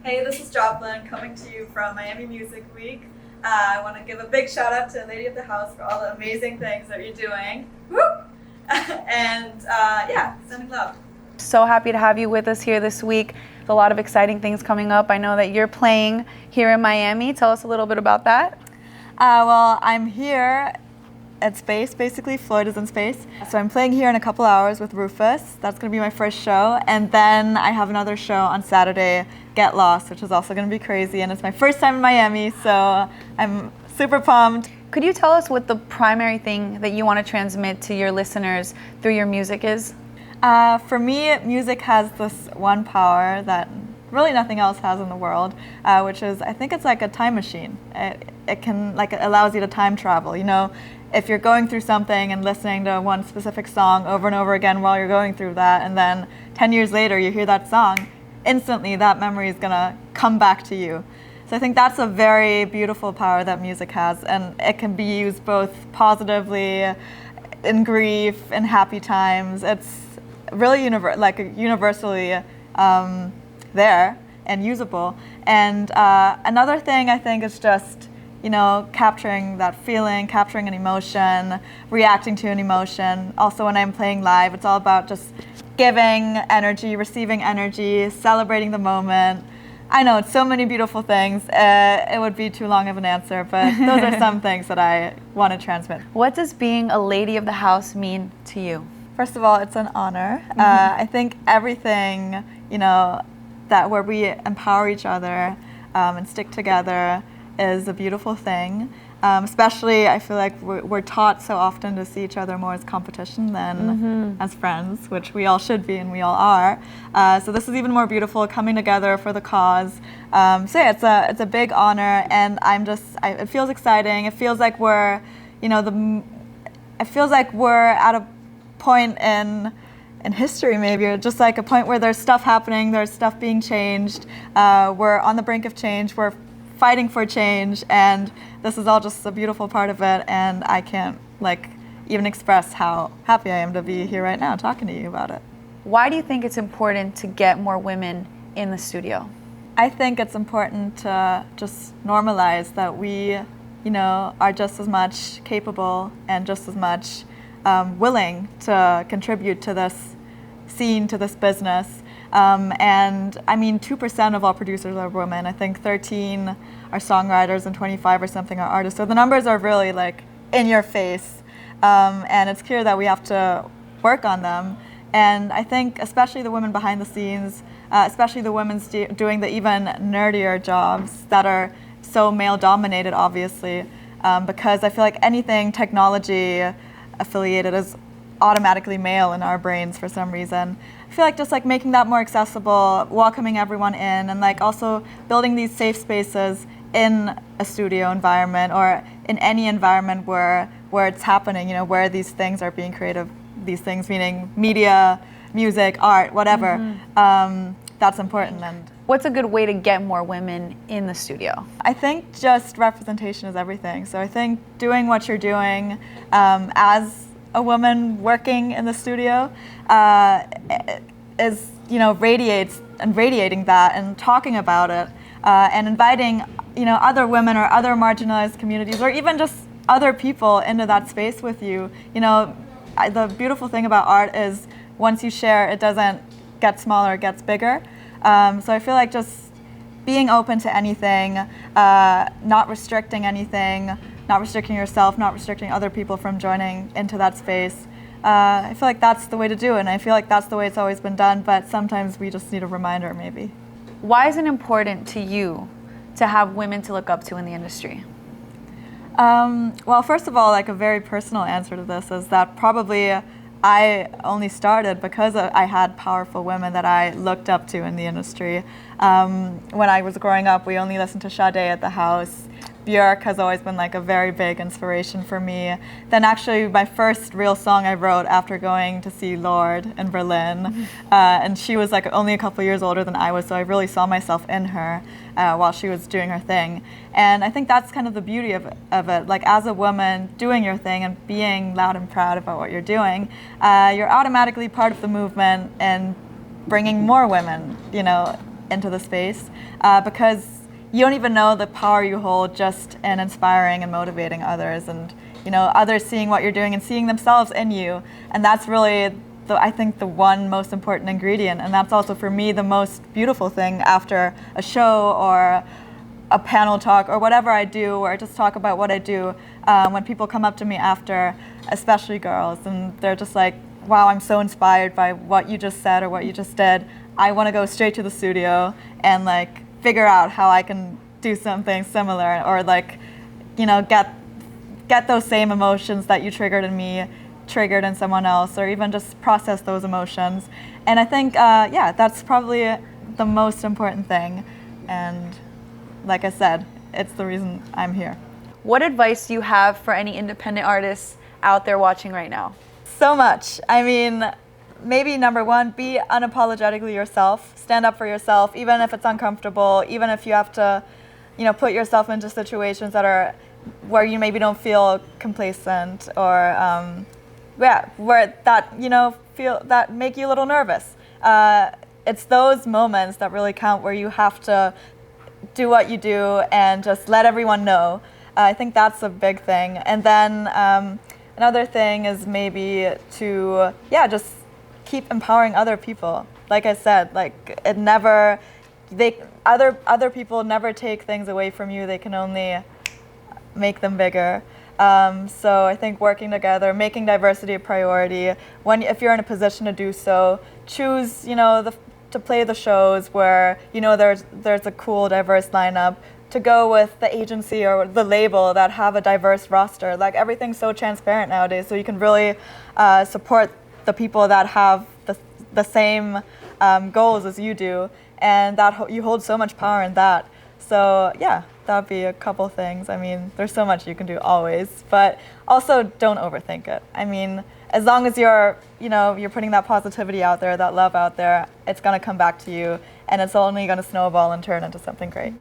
Hey, this is Joplyn coming to you from Miami Music Week. I want to give a big shout out to Lady of the House for all the amazing things that you're doing. Woo! And sending love. So happy to have you with us here this week. There's a lot of exciting things coming up. I know that you're playing here in Miami. Tell us a little bit about that. Well, I'm here at Space, basically. Floyd is in Space. So I'm playing here in a couple hours with Rufus. That's going to be my first show. And then I have another show on Saturday, Get Lost, which is also going to be crazy. And it's my first time in Miami, so I'm super pumped. Could you tell us what the primary thing that you want to transmit to your listeners through your music is? For me, music has this one power that really nothing else has in the world, which is, I think it's like a time machine. It allows you to time travel. You know, if you're going through something and listening to one specific song over and over again while you're going through that, and then 10 years later you hear that song, instantly that memory is gonna come back to you. So I think that's a very beautiful power that music has, and it can be used both positively, in grief, in happy times. It's really universally there and usable. And another thing I think is just, you know, capturing that feeling, capturing an emotion, reacting to an emotion. Also, when I'm playing live, it's all about just giving energy, receiving energy, celebrating the moment. I know it's so many beautiful things. It would be too long of an answer, but those are some things that I want to transmit. What does being a lady of the house mean to you? First of all, it's an honor. I think everything, you know, where we empower each other and stick together is a beautiful thing. Especially, I feel like we're taught so often to see each other more as competition than as friends, which we all should be and we all are. So this is even more beautiful, coming together for the cause. It's a big honor, and it feels exciting. It feels like we're, you know, it feels like we're at a point in history, maybe, or just like a point where there's stuff happening, there's stuff being changed. We're on the brink of change. We're fighting for change, and this is all just a beautiful part of it, and I can't even express how happy I am to be here right now talking to you about it. Why do you think it's important to get more women in the studio? I think it's important to just normalize that we, you know, are just as much capable and just as much willing to contribute to this scene, to this business. And I mean, 2% of all producers are women. I think 13 are songwriters and 25 or something are artists. So the numbers are really like in your face. And it's clear that we have to work on them. And I think especially the women behind the scenes, especially the women doing the even nerdier jobs that are so male dominated, obviously, because I feel like anything technology affiliated is automatically male in our brains for some reason. I feel like just like making that more accessible, welcoming everyone in, and like also building these safe spaces in a studio environment or in any environment where it's happening, you know, where these things are being created, these things meaning media, music, art, whatever. That's important. And what's a good way to get more women in the studio? I think just representation is everything. So I think doing what you're doing as a woman working in the studio is, you know, radiating that and talking about it and inviting, you know, other women or other marginalized communities or even just other people into that space with you. You know, the beautiful thing about art is once you share, it doesn't get smaller, it gets bigger. So I feel like just being open to anything, not restricting anything, not restricting yourself, not restricting other people from joining into that space. I feel like that's the way to do it, and I feel like that's the way it's always been done, but sometimes we just need a reminder, maybe. Why is it important to you to have women to look up to in the industry? Well, first of all, like a very personal answer to this is that probably I only started because I had powerful women that I looked up to in the industry. When I was growing up, we only listened to Sade at the house. Björk has always been like a very big inspiration for me. Then actually my first real song I wrote after going to see Lorde in Berlin, and she was like only a couple years older than I was, so I really saw myself in her while she was doing her thing. And I think that's kind of the beauty of it. Like as a woman doing your thing and being loud and proud about what you're doing, you're automatically part of the movement and bringing more women, you know, into the space, because you don't even know the power you hold just in inspiring and motivating others, and others seeing what you're doing and seeing themselves in you. And that's really I think the one most important ingredient, and that's also for me the most beautiful thing after a show or a panel talk or whatever I do, or just talk about what I do, when people come up to me after, especially girls, and they're just like, wow, I'm so inspired by what you just said or what you just did. I want to go straight to the studio and like figure out how I can do something similar, or like, get those same emotions that you triggered in me, triggered in someone else, or even just process those emotions. And I think, that's probably the most important thing. And like I said, it's the reason I'm here. What advice do you have for any independent artists out there watching right now? So much. I mean, maybe number one, be unapologetically yourself. Stand up for yourself, even if it's uncomfortable, even if you have to, put yourself into situations that are where you maybe don't feel complacent, or where that feel that make you a little nervous. It's those moments that really count, where you have to do what you do and just let everyone know. I think that's a big thing. And then another thing is maybe to just keep empowering other people. Like I said, like other people never take things away from you. They can only make them bigger. So I think working together, making diversity a priority. If you're in a position to do so, choose to play the shows where there's a cool, diverse lineup. To go with the agency or the label that have a diverse roster. Like, everything's so transparent nowadays, so you can really support the people that have the same goals as you do, and that you hold so much power in that. So that would be a couple things. I mean, there's so much you can do always, but also don't overthink it. I mean, as long as you're putting that positivity out there, that love out there, it's gonna come back to you, and it's only gonna snowball and turn into something great.